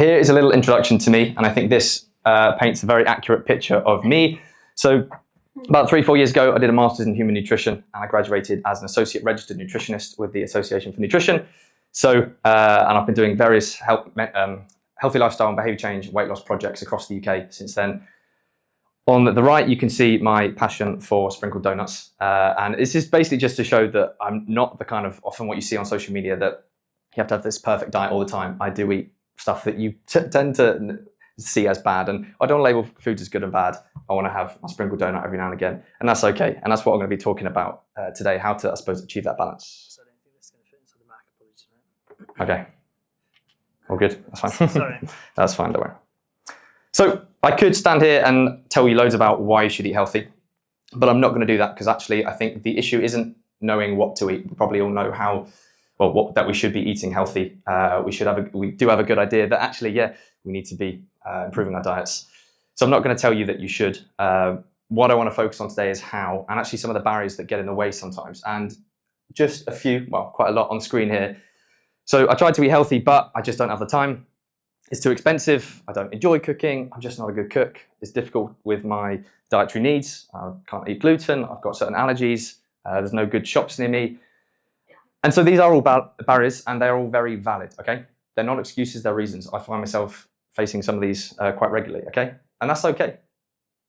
here is a little introduction to me, and I think this paints a very accurate picture of me. So about 3-4 years ago, I did a master's in human nutrition, and I graduated as an associate registered nutritionist with the Association for Nutrition. So, and I've been doing various healthy lifestyle and behaviour change, weight loss projects across the UK since then. On the right, you can see my passion for sprinkled donuts. And this is basically just to show that I'm not the kind of, often what you see on social media, that you have to have this perfect diet all the time. I do eat stuff that you tend to see as bad. And I don't label foods as good and bad. I want to have a sprinkled donut every now and again. And that's okay. And that's what I'm going to be talking about today, how to, I suppose, achieve that balance. So I don't think this is going to fit into the Mac, apologies, mate. Okay. All good. That's fine. Sorry. That's fine, don't worry. So I could stand here and tell you loads about why you should eat healthy, but I'm not going to do that because actually I think the issue isn't knowing what to eat. We probably all know how, well, that we should be eating healthy. We do have a good idea that actually, yeah, we need to be improving our diets. So I'm not going to tell you that you should. What I want to focus on today is how, and actually some of the barriers that get in the way sometimes, and just a few, well, quite a lot on screen here. So I tried to eat healthy, but I just don't have the time. It's too expensive. I don't enjoy cooking. I'm just not a good cook. It's difficult with my dietary needs. I can't eat gluten. I've got certain allergies. There's no good shops near me. And so these are all barriers, and they're all very valid, okay? They're not excuses, they're reasons. I find myself facing some of these quite regularly, okay? And that's okay.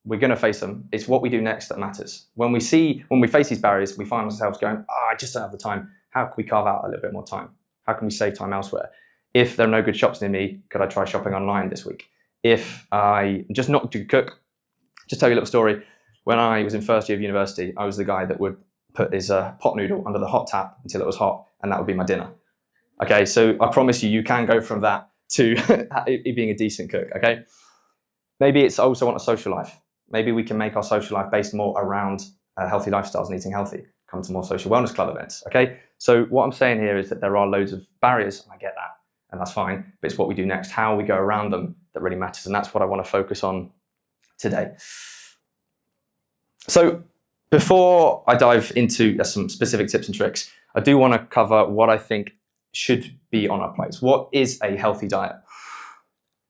We're gonna face them. It's what we do next that matters. When we face these barriers, we find ourselves going, I just don't have the time. How can we carve out a little bit more time? How can we save time elsewhere? If there are no good shops near me, could I try shopping online this week? If I just not to cook, just tell you a little story. When I was in first year of university, I was the guy that would put his pot noodle under the hot tap until it was hot, and that would be my dinner. Okay, so I promise you, you can go from that to being a decent cook, okay? Maybe it's also want a social life. Maybe we can make our social life based more around healthy lifestyles and eating healthy. Come to more social wellness club events, okay? So what I'm saying here is that there are loads of barriers, and I get that, and that's fine, but it's what we do next, how we go around them that really matters, and that's what I want to focus on today. So before I dive into some specific tips and tricks, I do want to cover what I think should be on our plates. What is a healthy diet?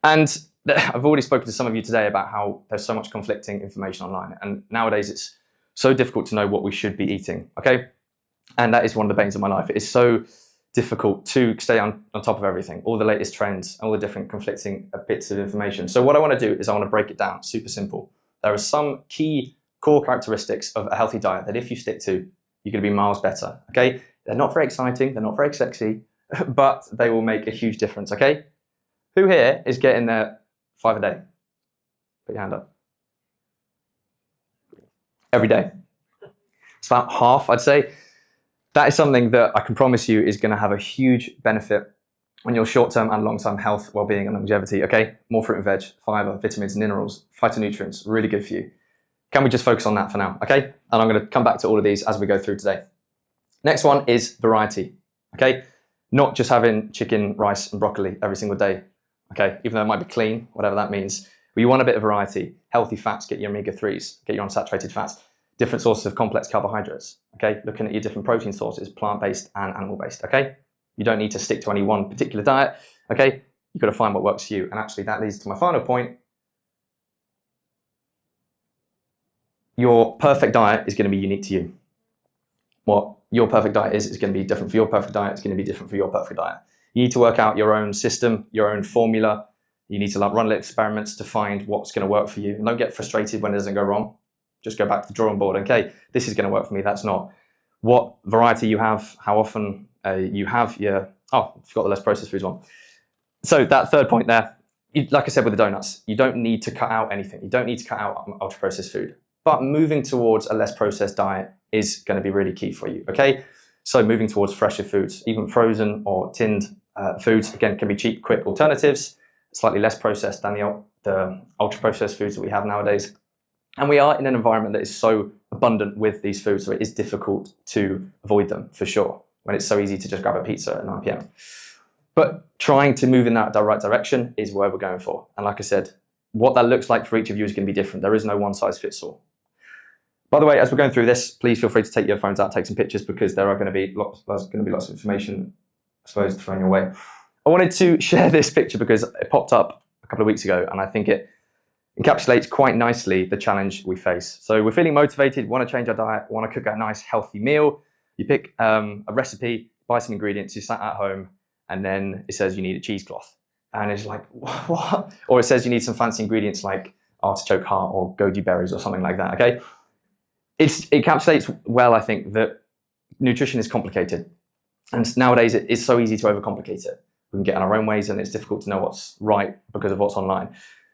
And I've already spoken to some of you today about how there's so much conflicting information online, and nowadays it's so difficult to know what we should be eating, okay? And that is one of the banes of my life. It is so difficult to stay on top of everything, all the latest trends, all the different conflicting bits of information. So what I want to do is I want to break it down, super simple. There are some key core characteristics of a healthy diet that if you stick to, you're going to be miles better, okay? They're not very exciting, they're not very sexy, but they will make a huge difference, okay? Who here is getting their 5 a day? Put your hand up. Every day. It's about half, I'd say. That is something that I can promise you is going to have a huge benefit on your short-term and long-term health, well-being and longevity, okay? More fruit and veg, fiber, vitamins, minerals, phytonutrients, really good for you. Can we just focus on that for now, okay? And I'm going to come back to all of these as we go through today. Next one is variety, okay? Not just having chicken, rice and broccoli every single day, okay? Even though it might be clean, whatever that means. But you want a bit of variety. Healthy fats, get your omega-3s, get your unsaturated fats. Different sources of complex carbohydrates, okay? Looking at your different protein sources, plant-based and animal-based, okay? You don't need to stick to any one particular diet, okay? You've got to find what works for you. And actually that leads to my final point. Your perfect diet is going to be unique to you. What your perfect diet is going to be different for your perfect diet. It's going to be different for your perfect diet. You need to work out your own system, your own formula. You need to run little experiments to find what's going to work for you. And don't get frustrated when it doesn't go wrong. Just go back to the drawing board. Okay, this is going to work for me. That's not. What variety you have, how often you have your, I forgot the less processed foods one. So that third point there, like I said with the donuts, you don't need to cut out anything. You don't need to cut out ultra processed food. But moving towards a less processed diet is going to be really key for you, okay? So moving towards fresher foods, even frozen or tinned foods, again, can be cheap, quick alternatives, slightly less processed than the ultra processed foods that we have nowadays. And we are in an environment that is so abundant with these foods, so it is difficult to avoid them for sure, when it's so easy to just grab a pizza at 9 p.m. But trying to move in that right direction is where we're going for. And like I said, what that looks like for each of you is going to be different. There is no one size fits all. By the way, as we're going through this, please feel free to take your phones out, take some pictures, because there's going to be lots of information, I suppose, thrown your way. I wanted to share this picture because it popped up a couple of weeks ago, and I think it encapsulates quite nicely the challenge we face. So we're feeling motivated, want to change our diet, want to cook a nice healthy meal. You pick a recipe, buy some ingredients, you sat at home, and then it says you need a cheesecloth. And it's like, what? Or it says you need some fancy ingredients like artichoke heart or goji berries or something like that, okay? It encapsulates well, I think, that nutrition is complicated. And nowadays it's so easy to overcomplicate it. We can get in our own ways and it's difficult to know what's right because of what's online.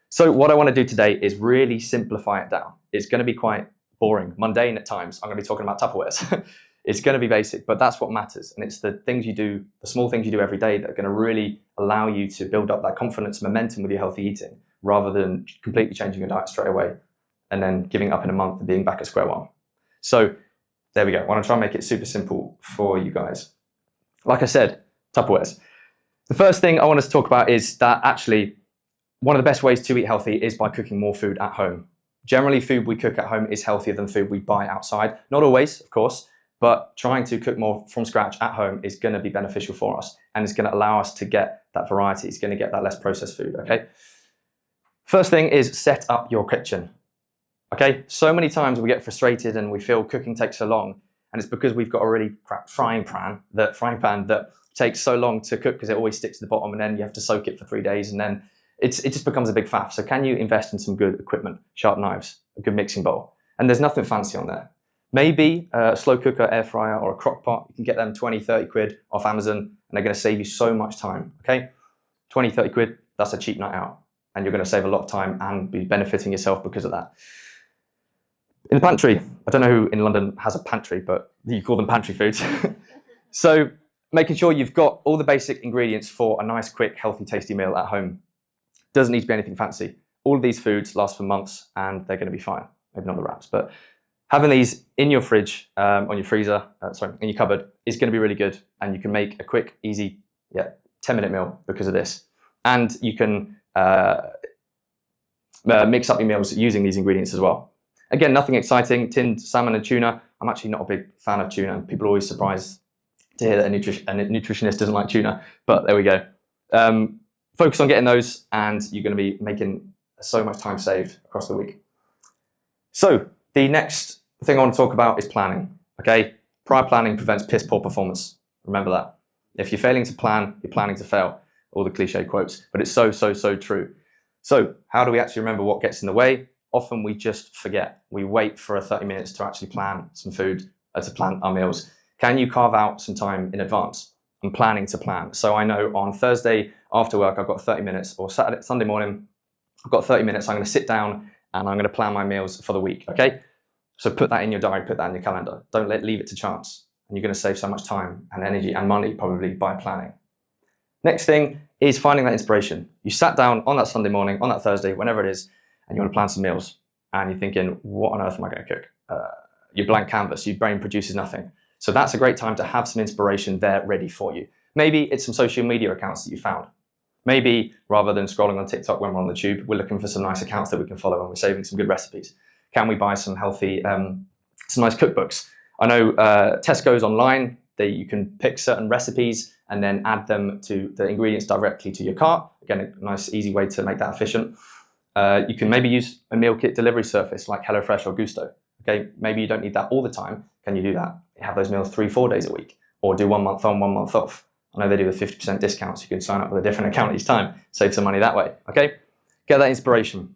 So what I want to do today is really simplify it down. It's going to be quite boring, mundane at times. I'm going to be talking about Tupperwares. It's going to be basic, but that's what matters. And it's the things you do, the small things you do every day that are going to really allow you to build up that confidence, momentum with your healthy eating, rather than completely changing your diet straight away and then giving up in a month and being back at square one. So there we go. I want to try and make it super simple for you guys. Like I said, Tupperwares. The first thing I want us to talk about is that actually one of the best ways to eat healthy is by cooking more food at home. Generally, food we cook at home is healthier than food we buy outside. Not always, of course, but trying to cook more from scratch at home is going to be beneficial for us, and it's going to allow us to get that variety. It's going to get that less processed food, okay? First thing is set up your kitchen, okay? So many times we get frustrated and we feel cooking takes so long, and it's because we've got a really crap frying pan that takes so long to cook because it always sticks to the bottom, and then you have to soak it for 3 days, and then it just becomes a big faff. So can you invest in some good equipment, sharp knives, a good mixing bowl? And there's nothing fancy on there. Maybe a slow cooker, air fryer, or a crock pot. You can get them 20, 30 quid off Amazon, and they're going to save you so much time, okay? 20, 30 quid, that's a cheap night out, and you're going to save a lot of time and be benefiting yourself because of that. In the pantry, I don't know who in London has a pantry, but you call them pantry foods. So making sure you've got all the basic ingredients for a nice, quick, healthy, tasty meal at home. Doesn't need to be anything fancy. All of these foods last for months and they're going to be fine. Maybe not the wraps, but having these in your fridge, on your freezer, in your cupboard is going to be really good. And you can make a quick, easy, 10-minute meal because of this. And you can mix up your meals using these ingredients as well. Again, nothing exciting. Tinned salmon and tuna. I'm actually not a big fan of tuna. People are always surprised to hear that a nutritionist doesn't like tuna, but there we go. Focus on getting those and you're going to be making so much time saved across the week. So the next thing I want to talk about is planning, okay? Prior planning prevents piss poor performance. Remember that. If you're failing to plan, you're planning to fail. All the cliche quotes, but it's so true. So how do we actually remember what gets in the way? Often we just forget. We wait for 30 minutes to actually plan some food, to plan our meals. Can you carve out some time in advance? I'm planning to plan. So I know on Thursday after work, I've got 30 minutes, or Sunday morning, I've got 30 minutes. I'm going to sit down and I'm going to plan my meals for the week, okay? So put that in your diary, put that in your calendar. Don't leave it to chance. And you're going to save so much time and energy and money probably by planning. Next thing is finding that inspiration. You sat down on that Sunday morning, on that Thursday, whenever it is, and you want to plan some meals. And you're thinking, what on earth am I going to cook? Your blank canvas, your brain produces nothing. So that's a great time to have some inspiration there ready for you. Maybe it's some social media accounts that you found. Maybe rather than scrolling on TikTok when we're on the tube, we're looking for some nice accounts that we can follow and we're saving some good recipes. Can we buy some healthy, some nice cookbooks? I know Tesco's online, you can pick certain recipes and then add them to the ingredients directly to your cart. Again, a nice easy way to make that efficient. You can maybe use a meal kit delivery service like HelloFresh or Gusto. Okay, maybe you don't need that all the time. Can you do that? Have those meals 3-4 days a week, or do 1 month on, 1 month off. I know they do a 50% discount, so you can sign up with a different account each time, save some money that way, okay? Get that inspiration.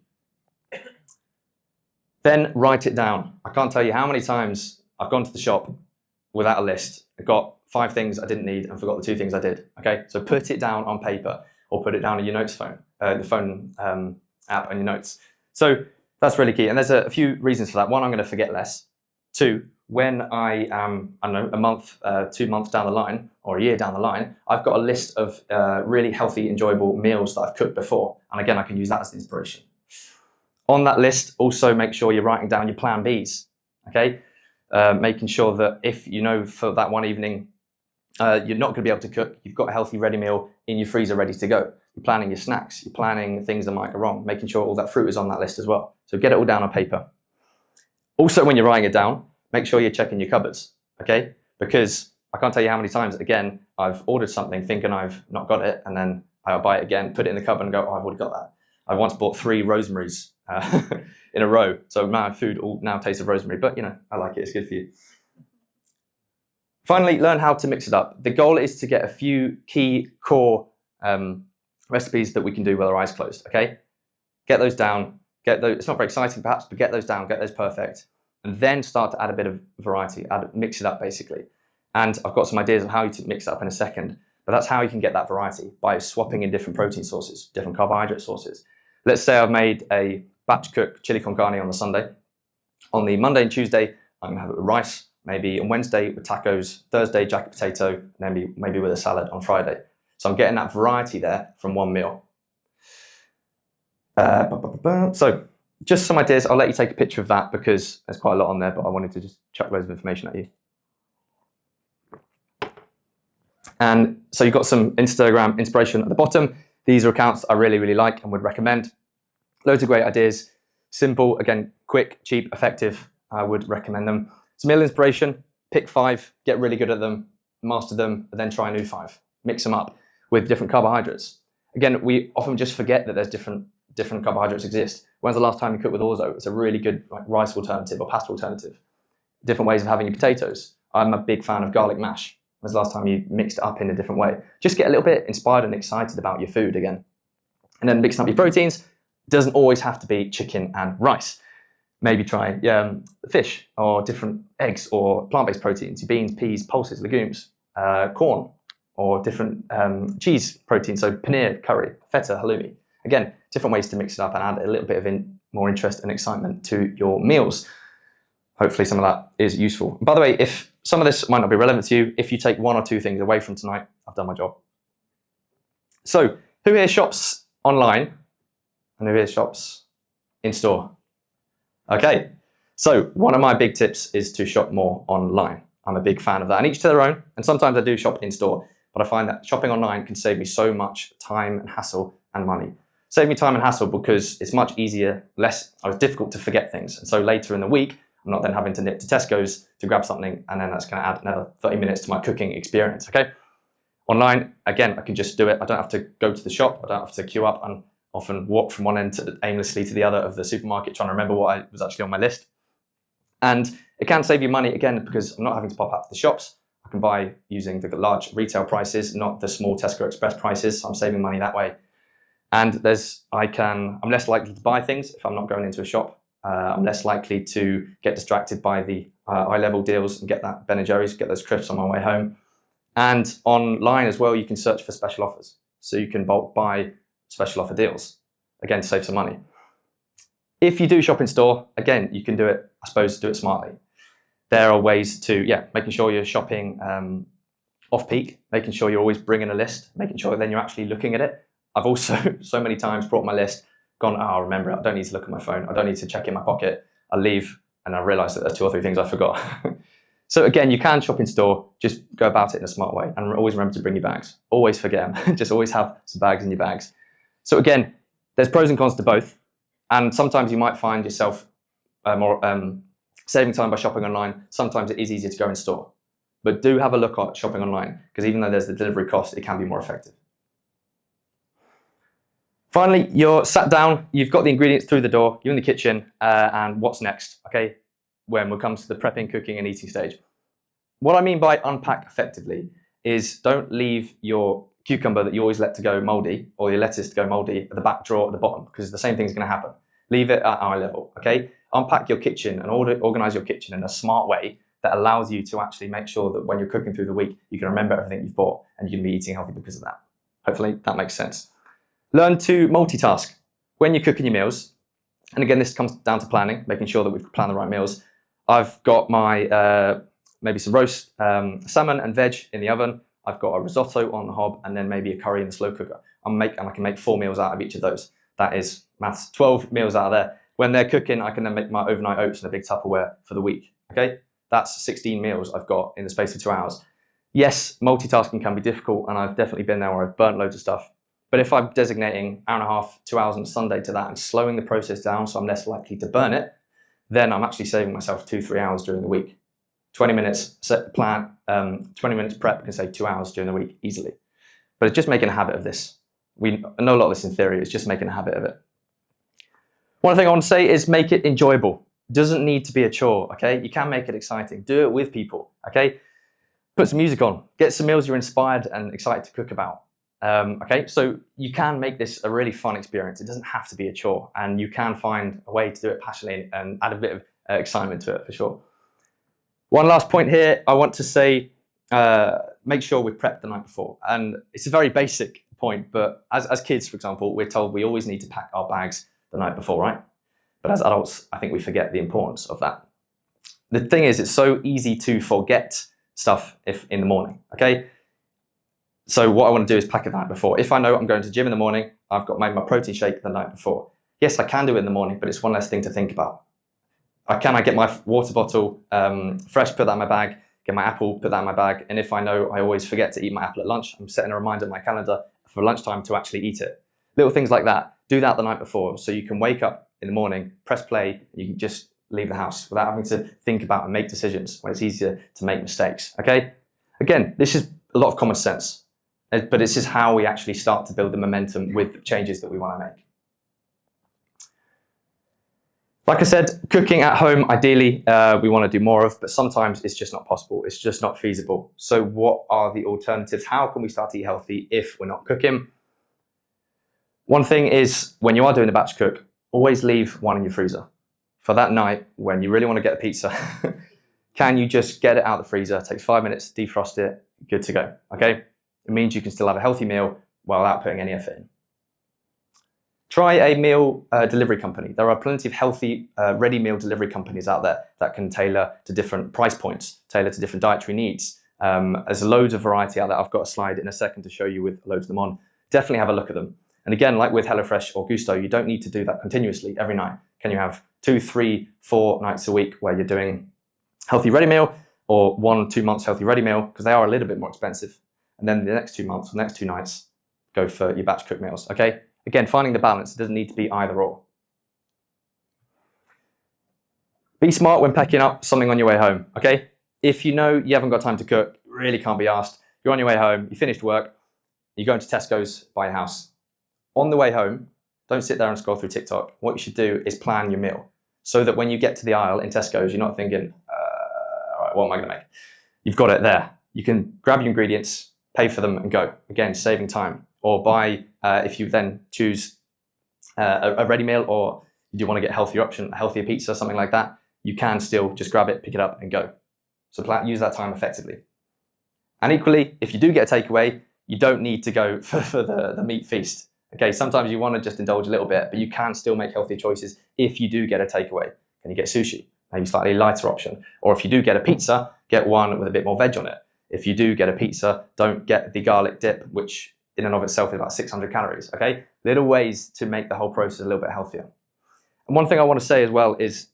Then write it down. I can't tell you how many times I've gone to the shop without a list. I got 5 things I didn't need and forgot the 2 things I did, okay? So put it down on paper or put it down in your notes phone, the phone app on your notes. So that's really key. And there's a few reasons for that. 1, I'm going to forget less. 2, when I am, I don't know, a month, 2 months down the line, or a year down the line, I've got a list of really healthy, enjoyable meals that I've cooked before. And again, I can use that as inspiration. On that list, also make sure you're writing down your plan Bs, okay? Making sure that if you know for that one evening, you're not going to be able to cook, you've got a healthy ready meal in your freezer ready to go. You're planning your snacks, you're planning things that might go wrong, making sure all that fruit is on that list as well. So get it all down on paper. Also, when you're writing it down, make sure you're checking your cupboards, okay? Because I can't tell you how many times, again, I've ordered something thinking I've not got it, and then I'll buy it again, put it in the cupboard and go, oh, I've already got that. I once bought 3 rosemaries in a row, so my food all now tastes of rosemary, but I like it, it's good for you. Finally, learn how to mix it up. The goal is to get a few key core recipes that we can do with our eyes closed, okay? Get those down, it's not very exciting perhaps, but get those down, get those perfect, and then start to add a bit of variety, mix it up basically. And I've got some ideas of how to mix it up in a second, but that's how you can get that variety, by swapping in different protein sources, different carbohydrate sources. Let's say I've made a batch cook chili con carne on the Sunday. On the Monday and Tuesday, I'm gonna have it with rice, maybe on Wednesday with tacos, Thursday jacket potato, maybe with a salad on Friday. So I'm getting that variety there from one meal. So just some ideas. I'll let you take a picture of that because there's quite a lot on there, but I wanted to just chuck loads of information at you. And so you've got some Instagram inspiration at the bottom. These are accounts I really, really like and would recommend. Loads of great ideas. Simple, again, quick, cheap, effective. I would recommend them. Some meal inspiration, pick 5, get really good at them, master them, and then try a new 5. Mix them up with different carbohydrates. Again, we often just forget that there's different carbohydrates exist. When's the last time you cooked with orzo? It's a really good rice alternative or pasta alternative. Different ways of having your potatoes. I'm a big fan of garlic mash. When's the last time you mixed it up in a different way? Just get a little bit inspired and excited about your food again. And then mixing up your proteins. Doesn't always have to be chicken and rice. Maybe try fish or different eggs or plant-based proteins, your beans, peas, pulses, legumes, corn, or different cheese proteins, so paneer, curry, feta, halloumi. Again, different ways to mix it up and add a little bit of more interest and excitement to your meals. Hopefully some of that is useful. By the way, if some of this might not be relevant to you, if you take 1 or 2 things away from tonight, I've done my job. So, who here shops online and who here shops in store? Okay, so one of my big tips is to shop more online. I'm a big fan of that, and each to their own, and sometimes I do shop in store, but I find that shopping online can save me so much time and hassle and money. Save me time and hassle because it's much easier, it's difficult to forget things, and so later in the week, I'm not then having to nip to Tesco's to grab something, and then that's going to add another 30 minutes to my cooking experience, okay? Online, again, I can just do it. I don't have to go to the shop. I don't have to queue up and often walk from one end aimlessly to the other of the supermarket trying to remember what was actually on my list. And it can save you money, again, because I'm not having to pop out to the shops. I can buy using the large retail prices, not the small Tesco Express prices. So I'm saving money that way. And I'm less likely to buy things if I'm not going into a shop. I'm less likely to get distracted by the eye-level deals and get that Ben & Jerry's, get those crisps on my way home. And online as well, you can search for special offers. So you can bulk buy special offer deals. Again, to save some money. If you do shop in store, again, you can do it, I suppose, do it smartly. There are ways to, making sure you're shopping off-peak, making sure you're always bringing a list, making sure then you're actually looking at it. I've also so many times brought my list, gone, I'll remember it. I don't need to look at my phone. I don't need to check in my pocket. I leave and I realize that there's 2 or 3 things I forgot. So again, you can shop in store, just go about it in a smart way and always remember to bring your bags. Always forget them. Just always have some bags in your bags. So again, there's pros and cons to both. And sometimes you might find yourself saving time by shopping online. Sometimes it is easier to go in store. But do have a look at shopping online because even though there's the delivery cost, it can be more effective. Finally, you're sat down, you've got the ingredients through the door, you're in the kitchen, and what's next, okay? When it comes to the prepping, cooking, and eating stage. What I mean by unpack effectively is don't leave your cucumber that you always let to go moldy or your lettuce to go moldy at the back drawer at the bottom because the same thing's going to happen. Leave it at eye level, okay? Unpack your kitchen and organize your kitchen in a smart way that allows you to actually make sure that when you're cooking through the week, you can remember everything you've bought and you can be eating healthy because of that. Hopefully that makes sense. Learn to multitask when you're cooking your meals. And again, this comes down to planning, making sure that we've planned the right meals. I've got my maybe some roast salmon and veg in the oven. I've got a risotto on the hob and then maybe a curry in the slow cooker. And I can make 4 meals out of each of those. That is maths, 12 meals out of there. When they're cooking, I can then make my overnight oats in a big Tupperware for the week, okay? That's 16 meals I've got in the space of 2 hours. Yes, multitasking can be difficult and I've definitely been there where I've burnt loads of stuff. But if I'm designating 1.5 hours, 2 hours on a Sunday to that and slowing the process down so I'm less likely to burn it, then I'm actually saving myself 2-3 hours during the week. 20 minutes set plan, 20 minutes prep can save 2 hours during the week easily. But it's just making a habit of this. We know a lot of this in theory, it's just making a habit of it. One thing I want to say is make it enjoyable. It doesn't need to be a chore, okay? You can make it exciting. Do it with people, okay? Put some music on. Get some meals you're inspired and excited to cook about. Okay, so you can make this a really fun experience. It doesn't have to be a chore, and you can find a way to do it passionately and add a bit of excitement to it for sure. One last point here, I want to say, make sure we prep the night before. And it's a very basic point, but as kids, for example, we're told we always need to pack our bags the night before, right? But as adults, I think we forget the importance of that. The thing is, it's so easy to forget stuff in the morning, okay? So what I want to do is pack it the night before. If I know I'm going to the gym in the morning, I've got my protein shake the night before. Yes, I can do it in the morning, but it's one less thing to think about. I get my water bottle fresh, put that in my bag, get my apple, put that in my bag, and if I know I always forget to eat my apple at lunch, I'm setting a reminder in my calendar for lunchtime to actually eat it. Little things like that. Do that the night before so you can wake up in the morning, press play, and you can just leave the house without having to think about and make decisions when it's easier to make mistakes, okay? Again, this is a lot of common sense. But this is how we actually start to build the momentum with the changes that we want to make. Like I said, cooking at home, ideally, we want to do more of, but sometimes it's just not possible. It's just not feasible. So what are the alternatives? How can we start to eat healthy if we're not cooking? One thing is, when you are doing a batch cook, always leave one in your freezer. For that night, when you really want to get a pizza, can you just get it out of the freezer, takes 5 minutes, defrost it, good to go, okay? It means you can still have a healthy meal without putting any effort in. Try a meal delivery company. There are plenty of healthy ready meal delivery companies out there that can tailor to different price points, tailor to different dietary needs. There's loads of variety out there. I've got a slide in a second to show you with loads of them on. Definitely have a look at them. And again, like with HelloFresh or Gusto, you don't need to do that continuously every night. Can you have 2, 3, 4 nights a week where you're doing healthy ready meal, or 1, 2 months healthy ready meal, because they are a little bit more expensive. And then the next 2 months, the next 2 nights, go for your batch cook meals, okay? Again, finding the balance, it doesn't need to be either or. Be smart when packing up something on your way home, okay? If you know you haven't got time to cook, really can't be asked, you're on your way home, you finished work, you're going to Tesco's by your house. On the way home, don't sit there and scroll through TikTok. What you should do is plan your meal so that when you get to the aisle in Tesco's, you're not thinking, all right, what am I gonna make? You've got it there. You can grab your ingredients, pay for them and go. Again, saving time. Or buy, if you then choose a ready meal, or you do want to get a healthier option, a healthier pizza, something like that, you can still just grab it, pick it up and go. So use that time effectively. And equally, if you do get a takeaway, you don't need to go for the meat feast. Okay, sometimes you want to just indulge a little bit, but you can still make healthier choices if you do get a takeaway. Can you get sushi? Maybe slightly lighter option. Or if you do get a pizza, get one with a bit more veg on it. If you do get a pizza, don't get the garlic dip, which in and of itself is about 600 calories, okay? Little ways to make the whole process a little bit healthier. And one thing I want to say as well is,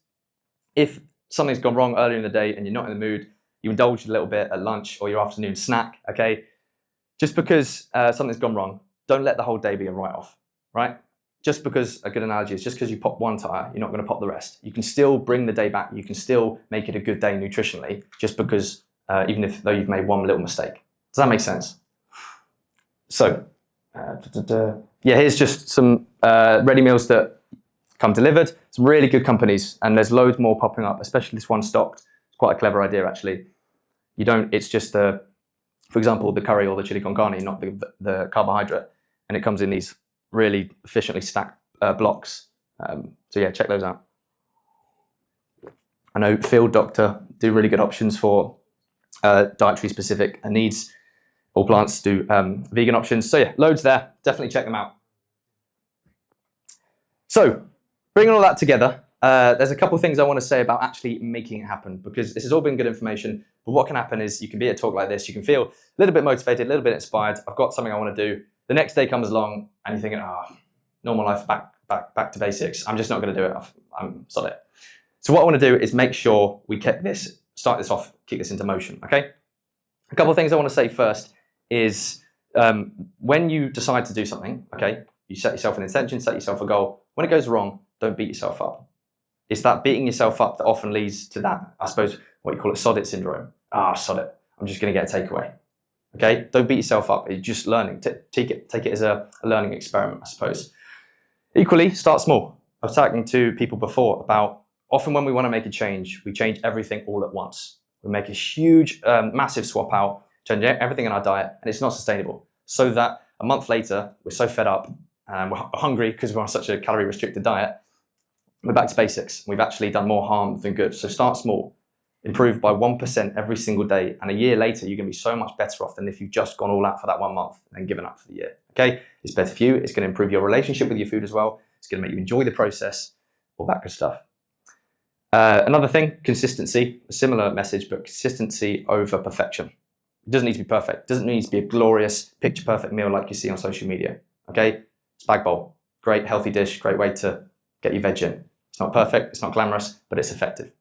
if something's gone wrong earlier in the day and you're not in the mood, you indulge a little bit at lunch or your afternoon snack, okay? Just because something's gone wrong, don't let the whole day be a write-off, right? Just because, a good analogy is, just because you pop one tire, you're not going to pop the rest. You can still bring the day back. You can still make it a good day nutritionally, just because, even though you've made one little mistake. Does that make sense? So, yeah, here's just some ready meals that come delivered. Some really good companies, and there's loads more popping up, especially this one stocked. It's quite a clever idea, actually. It's just for example, the curry or the chili con carne, not the carbohydrate. And it comes in these really efficiently stacked blocks. So yeah, check those out. I know Field Doctor do really good options for dietary specific needs. All Plants do vegan options. So yeah, loads there. Definitely check them out. So bringing all that together, there's a couple of things I want to say about actually making it happen, because this has all been good information, but what can happen is you can be at a talk like this, you can feel a little bit motivated, a little bit inspired. I've got something I want to do. The next day comes along and you're thinking, normal life, back to basics. I'm just not going to do it. I'm solid. So what I want to do is make sure we kick this into motion, okay? A couple of things I want to say first is when you decide to do something, okay, you set yourself an intention, set yourself a goal. When it goes wrong, don't beat yourself up. It's that beating yourself up that often leads to that, I suppose, what you call it, sod it syndrome. Sod it. I'm just going to get a takeaway. Okay, don't beat yourself up. It's just learning. Take it as a learning experiment, I suppose. Equally, start small. I was talking to people before about often when we want to make a change, we change everything all at once. We make a huge, massive swap out, change everything in our diet, and it's not sustainable. So that a month later, we're so fed up and we're hungry because we're on such a calorie-restricted diet, we're back to basics. We've actually done more harm than good. So start small. Improve by 1% every single day, and a year later, you're going to be so much better off than if you've just gone all out for that 1 month and then given up for the year. Okay, it's better for you. It's going to improve your relationship with your food as well. It's going to make you enjoy the process, all that good stuff. Another thing, consistency. A similar message, but consistency over perfection. It doesn't need to be perfect. It doesn't need to be a glorious, picture-perfect meal like you see on social media. Okay, spag bowl, great healthy dish, great way to get your veg in. It's not perfect, it's not glamorous, but it's effective.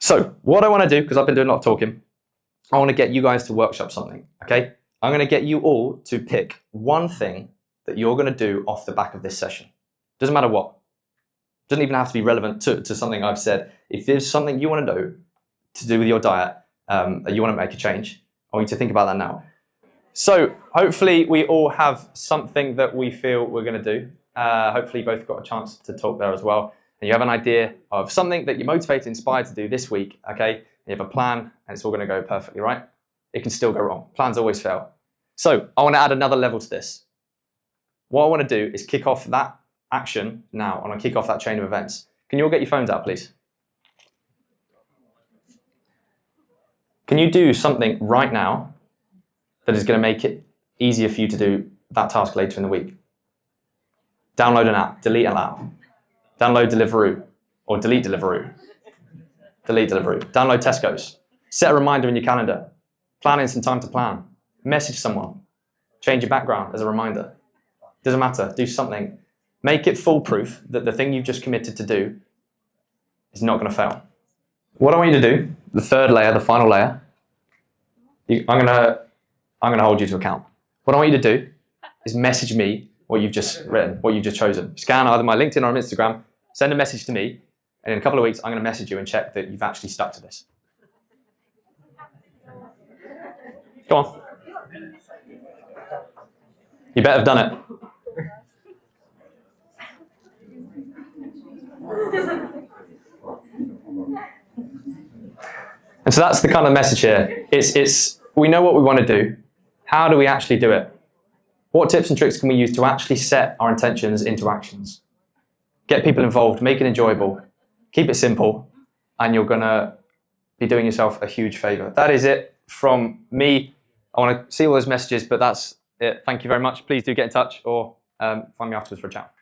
So what I want to do, because I've been doing a lot of talking, I want to get you guys to workshop something, okay? I'm going to get you all to pick one thing that you're going to do off the back of this session. Doesn't matter what. Doesn't even have to be relevant to something I've said. If there's something you want to do with your diet, that you want to make a change, I want you to think about that now. So hopefully we all have something that we feel we're going to do. Hopefully you both got a chance to talk there as well. And you have an idea of something that you're motivated, inspired to do this week, okay? You have a plan and it's all going to go perfectly, right? It can still go wrong. Plans always fail. So I want to add another level to this. What I want to do is kick off that action now. I want to kick off that chain of events. Can you all get your phones out, please? Can you do something right now that is going to make it easier for you to do that task later in the week? Download an app, delete an app. Download Deliveroo or delete Deliveroo. Delete Deliveroo. Download Tesco's. Set a reminder in your calendar. Plan in some time to plan. Message someone. Change your background as a reminder. Doesn't matter. Do something. Make it foolproof that the thing you've just committed to do is not going to fail. What I want you to do, the third layer, the final layer, I'm going to hold you to account. What I want you to do is message me what you've just written, what you've just chosen. Scan either my LinkedIn or my Instagram, send a message to me, and in a couple of weeks, I'm going to message you and check that you've actually stuck to this. Go on. You better have done it. And so that's the kind of message here. It's we know what we want to do. How do we actually do it? What tips and tricks can we use to actually set our intentions into actions? Get people involved, make it enjoyable, keep it simple, and you're going to be doing yourself a huge favor. That is it from me. I want to see all those messages, but that's it. Thank you very much. Please do get in touch or find me afterwards for a chat.